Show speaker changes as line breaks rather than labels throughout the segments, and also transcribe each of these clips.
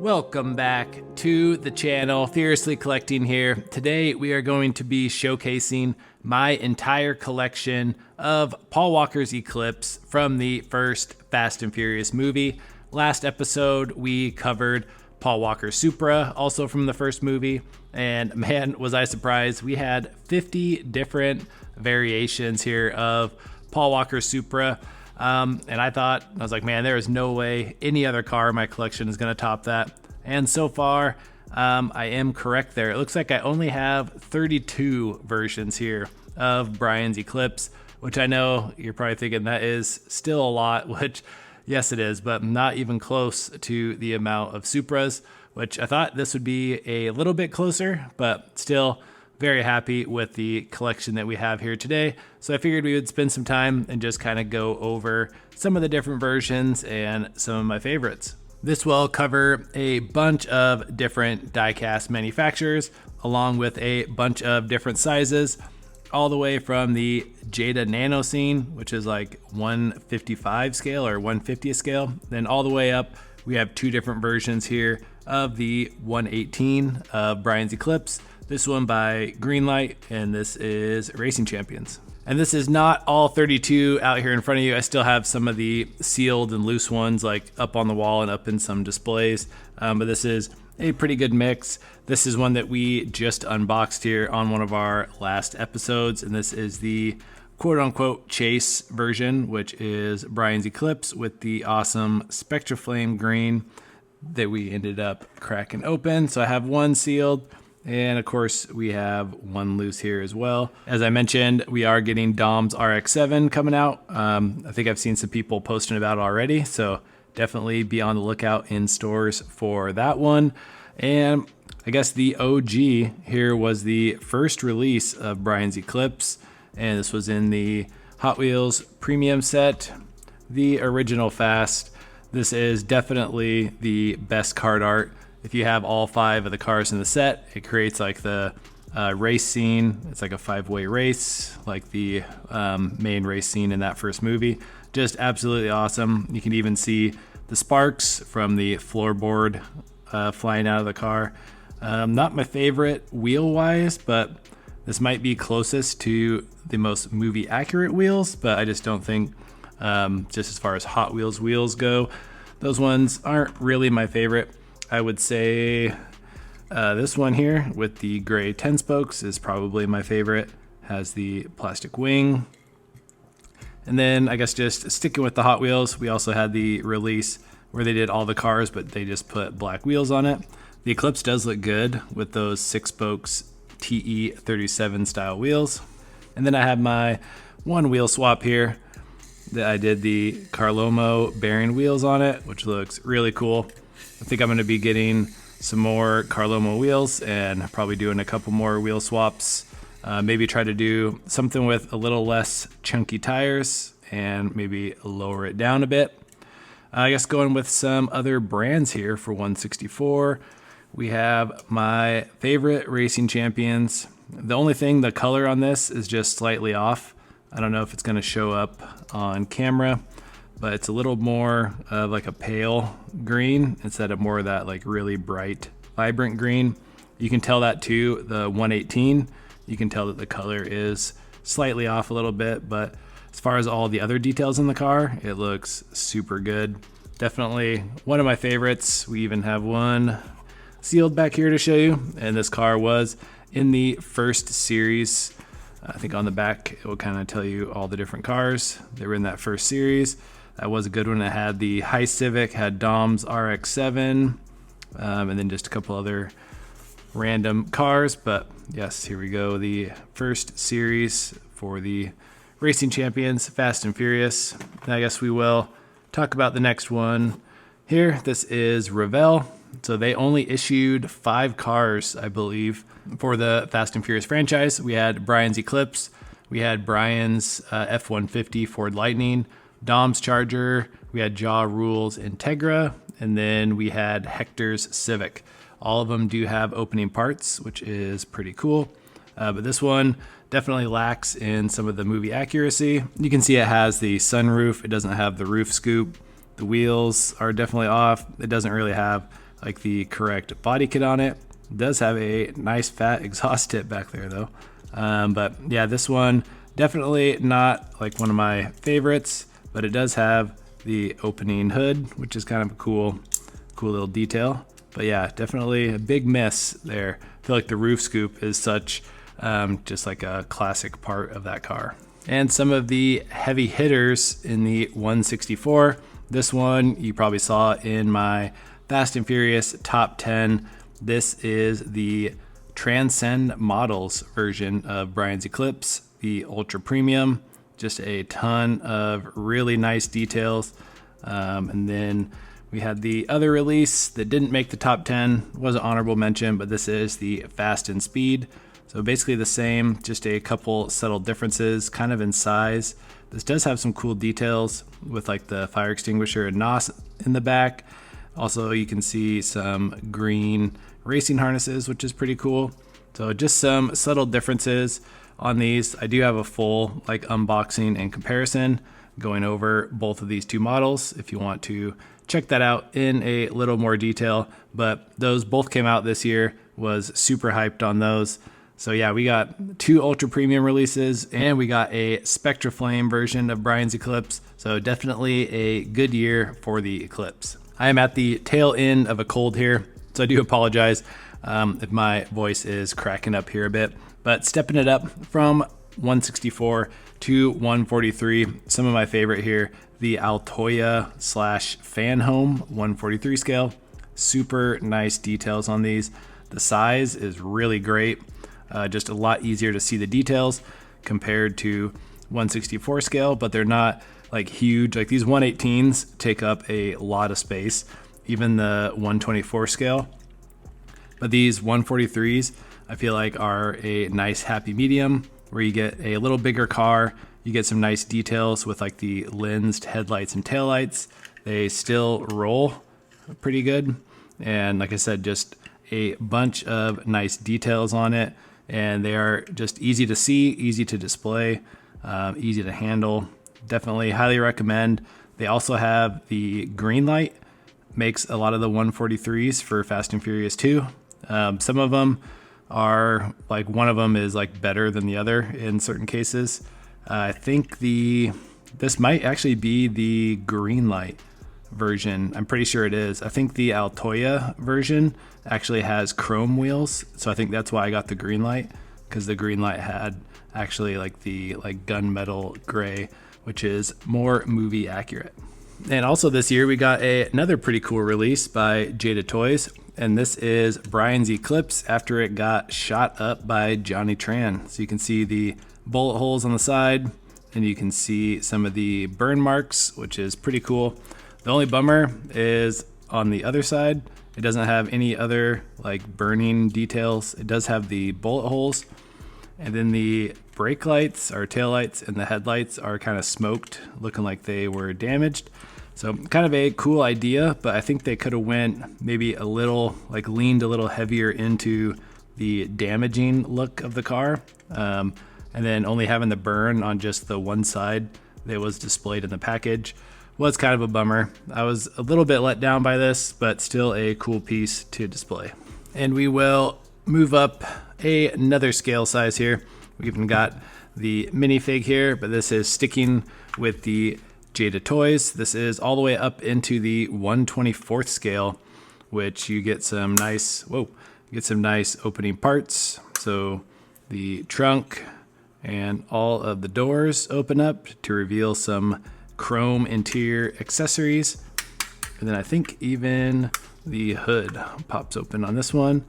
Welcome back to the channel, Fiercely Collecting here. Today we are going to be showcasing my entire collection of Paul Walker's Eclipse from the first Fast and Furious movie. Last episode we covered Paul Walker's Supra, also from the first movie, and man was I surprised. We had 50 different variations here of Paul Walker's Supra. And I was like, man, there is no way any other car in my collection is going to top that. And so far, I am correct there. It looks like I only have 32 versions here of Brian's Eclipse, which I know you're probably thinking that is still a lot, which yes, it is, but not even close to the amount of Supras, which I thought this would be a little bit closer, but still very happy with the collection that we have here today. So I figured we would spend some time and just kind of go over some of the different versions and some of my favorites. This will cover a bunch of different die-cast manufacturers, along with a bunch of different sizes, all the way from the Jada Nano scene, which is like 155 scale or 150 scale. Then all the way up, we have two different versions here of the 118 of Brian's Eclipse. This one by Greenlight, and this is Racing Champions. And this is not all 32 out here in front of you. I still have some of the sealed and loose ones like up on the wall and up in some displays. But this is a pretty good mix. This is one that we just unboxed here on one of our last episodes. And this is the quote unquote chase version, which is Brian's Eclipse with the awesome Spectra Flame green that we ended up cracking open. So I have one sealed. And of course, we have one loose here as well. As I mentioned, we are getting Dom's RX-7 coming out. I think I've seen some people posting about it already, so definitely be on the lookout in stores for that one. And I guess the OG here was the first release of Brian's Eclipse, and this was in the Hot Wheels Premium set, the original Fast. This is definitely the best card art. If you have all 5 of the cars in the set, it creates like the race scene. It's like a 5-way race, like the main race scene in that first movie. Just absolutely awesome. You can even see the sparks from the floorboard flying out of the car. Not my favorite wheel-wise, but this might be closest to the most movie-accurate wheels, but I just don't think, just as far as Hot Wheels wheels go, those ones aren't really my favorite. I would say this one here with the gray 10 spokes is probably my favorite. Has the plastic wing. And then I guess just sticking with the Hot Wheels, we also had the release where they did all the cars, but they just put black wheels on it. The Eclipse does look good with those 6 spokes TE37 style wheels. And then I have my one wheel swap here that I did the Carlomo bearing wheels on it, which looks really cool. I think I'm going to be getting some more Carlomo wheels and probably doing a couple more wheel swaps. Maybe try to do something with a little less chunky tires and maybe lower it down a bit. I guess going with some other brands here for 164. We have my favorite Racing Champions. The only thing, the color on this is just slightly off. I don't know if it's going to show up on camera, but it's a little more of like a pale green instead of more of that like really bright, vibrant green. You can tell that too, the 118, you can tell that the color is slightly off a little bit, but as far as all the other details in the car, it looks super good. Definitely one of my favorites. We even have one sealed back here to show you, and this car was in the first series. I think on the back, it will kind of tell you all the different cars that were in that first series. That was a good one. It had the High Civic, had Dom's RX-7, and then just a couple other random cars. But yes, here we go. The first series for the Racing Champions, Fast and Furious. And I guess we will talk about the next one here. This is Revell. So they only issued 5 cars, I believe, for the Fast and Furious franchise. We had Brian's Eclipse. We had Brian's F-150 Ford Lightning. Dom's Charger, we had Ja Rule's Integra, and then we had Hector's Civic. All of them do have opening parts, which is pretty cool. But this one definitely lacks in some of the movie accuracy. You can see it has the sunroof. It doesn't have the roof scoop. The wheels are definitely off. It doesn't really have like the correct body kit on it. It does have a nice fat exhaust tip back there though. But yeah, this one definitely not like one of my favorites, but it does have the opening hood, which is kind of a cool little detail. But yeah, definitely a big miss there. I feel like the roof scoop is such just like a classic part of that car. And some of the heavy hitters in the 164. This one you probably saw in my Fast and Furious top 10. This is the Transcend Models version of Brian's Eclipse, the Ultra Premium. Just a ton of really nice details. And then we had the other release that didn't make the top 10, was an honorable mention, but this is the Fast and Speed. So basically the same, just a couple subtle differences, kind of in size. This does have some cool details with like the fire extinguisher and NOS in the back. Also, you can see some green racing harnesses, which is pretty cool. So just some subtle differences on these. I do have a full like unboxing and comparison going over both of these two models if you want to check that out in a little more detail. But those both came out this year, was super hyped on those. So yeah, we got 2 Ultra Premium releases and we got a Spectra Flame version of Brian's Eclipse. So definitely a good year for the Eclipse. I am at the tail end of a cold here, so I do apologize if my voice is cracking up here a bit. But stepping it up from 164 to 143, some of my favorite here, the Altoia / Fan Home 143 scale. Super nice details on these. The size is really great. Just a lot easier to see the details compared to 164 scale, but they're not like huge. Like these 118s take up a lot of space, even the 124 scale. But these 143s, I feel like are a nice happy medium where you get a little bigger car. You get some nice details with like the lensed headlights and taillights. They still roll pretty good. And like I said, just a bunch of nice details on it. And they are just easy to see, easy to display, easy to handle. Definitely highly recommend. They also have the green light, makes a lot of the 143s for Fast and Furious 2. Some of them are like, one of them is like better than the other in certain cases. I think this might actually be the green light version. I'm pretty sure it is. I think the Altoia version actually has chrome wheels, so I think that's why I got the green light, because the green light had actually like the gunmetal gray, which is more movie accurate. And also this year we got another pretty cool release by Jada Toys, and this is Brian's Eclipse after it got shot up by Johnny Tran. So you can see the bullet holes on the side, and you can see some of the burn marks, which is pretty cool. The only bummer is on the other side, it doesn't have any other like burning details. It does have the bullet holes, and then the brake lights or tail lights and the headlights are kind of smoked, looking like they were damaged. So kind of a cool idea, but I think they could have went maybe a little, like leaned a little heavier into the damaging look of the car. And then only having the burn on just the one side that was displayed in the package was kind of a bummer. I was a little bit let down by this, but still a cool piece to display. And we will move up another scale size here. We even got the minifig here, but this is sticking with the Jada Toys. This is all the way up into the 1/24th scale, which you get some nice, opening parts. So the trunk and all of the doors open up to reveal some chrome interior accessories. And then I think even the hood pops open on this one.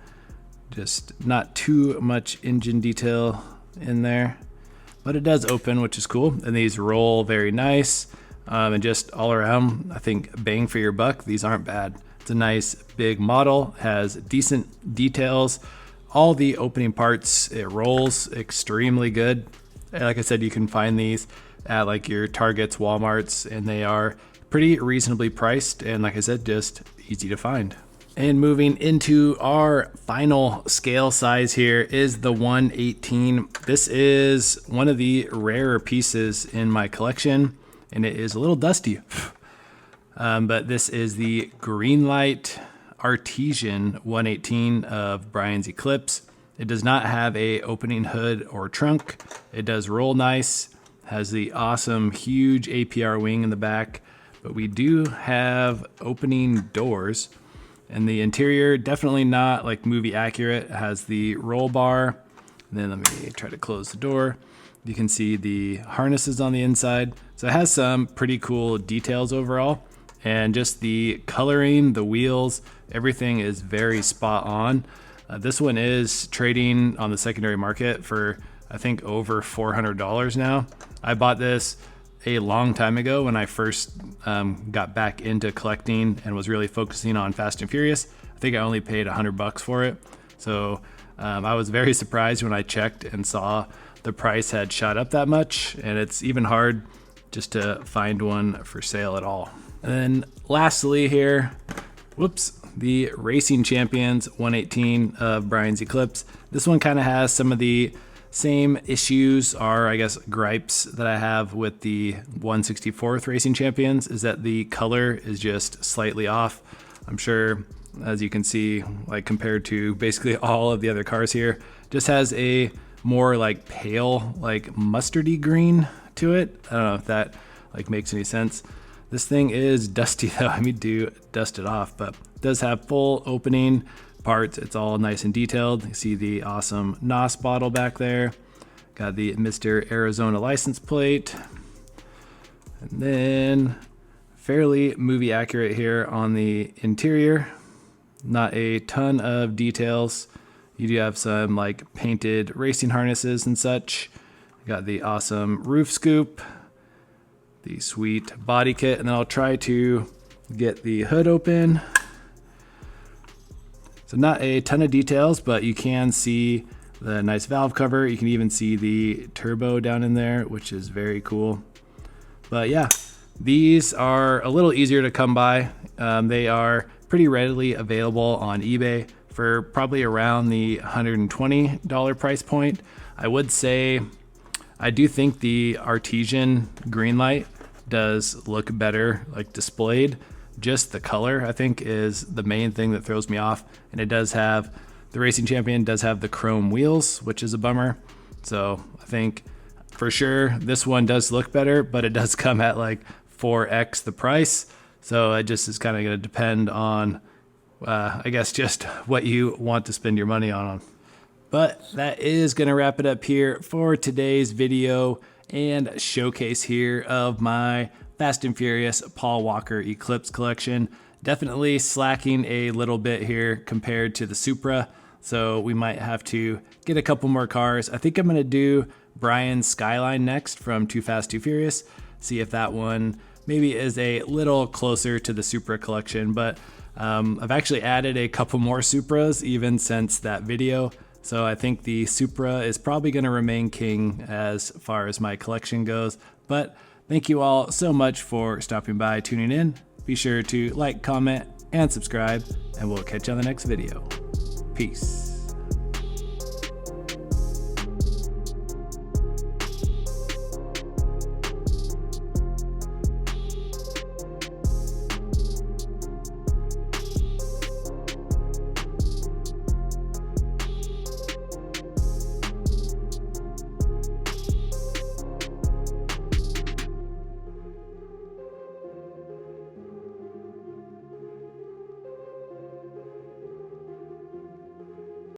Just not too much engine detail in there, but it does open, which is cool. And these roll very nice. And just all around, I think bang for your buck, these aren't bad. It's a nice big model, has decent details. All the opening parts, it rolls extremely good. And like I said, you can find these at like your Targets, Walmarts, and they are pretty reasonably priced. And like I said, just easy to find. And moving into our final scale size here is the 118. This is one of the rarer pieces in my collection, and it is a little dusty. But this is the Greenlight Artesian 118 of Brian's Eclipse. It does not have a opening hood or trunk. It does roll nice, has the awesome huge APR wing in the back, but we do have opening doors. And the interior, definitely not like movie accurate. It has the roll bar. And then let me try to close the door. You can see the harnesses on the inside. So it has some pretty cool details overall. And just the coloring, the wheels, everything is very spot on. This one is trading on the secondary market for, I think, over $400 now. I bought this a long time ago when I first got back into collecting and was really focusing on Fast and Furious. I think I only paid $100 for it. So I was very surprised when I checked and saw the price had shot up that much, and it's even hard just to find one for sale at all. And then lastly here, the Racing Champions 118 of Brian's Eclipse. This one kind of has some of the same issues, or I guess gripes, that I have with the 164th Racing Champions, is that the color is just slightly off. I'm sure, as you can see, like compared to basically all of the other cars here, just has a more like pale, like mustardy green to it. I don't know if that like makes any sense. This thing is dusty though. I mean, do dust it off, but it does have full opening parts. It's all nice and detailed. You see the awesome NOS bottle back there. Got the Mr. Arizona license plate. And then fairly movie accurate here on the interior. Not a ton of details. You do have some like painted racing harnesses and such. Got the awesome roof scoop, the sweet body kit, and then I'll try to get the hood open. So not a ton of details, but you can see the nice valve cover. You can even see the turbo down in there, which is very cool. But yeah, these are a little easier to come by. They are pretty readily available on eBay for probably around the $120 price point. I would say I do think the Artesian green light does look better like displayed. Just the color, I think, is the main thing that throws me off. And it does have, the Racing Champion does have the chrome wheels, which is a bummer. So I think for sure this one does look better, but it does come at like 4x the price. So it just is kind of going to depend on, I guess, just what you want to spend your money on. But that is going to wrap it up here for today's video and showcase here of my Fast and Furious Paul Walker Eclipse collection. Definitely slacking a little bit here compared to the Supra, so we might have to get a couple more cars. I think I'm going to do Brian's Skyline next from Too Fast, Too Furious, see if that one maybe is a little closer to the Supra collection, but I've actually added a couple more Supras even since that video. So I think the Supra is probably going to remain king as far as my collection goes. But thank you all so much for stopping by, tuning in. Be sure to like, comment, and subscribe, and we'll catch you on the next video. Peace.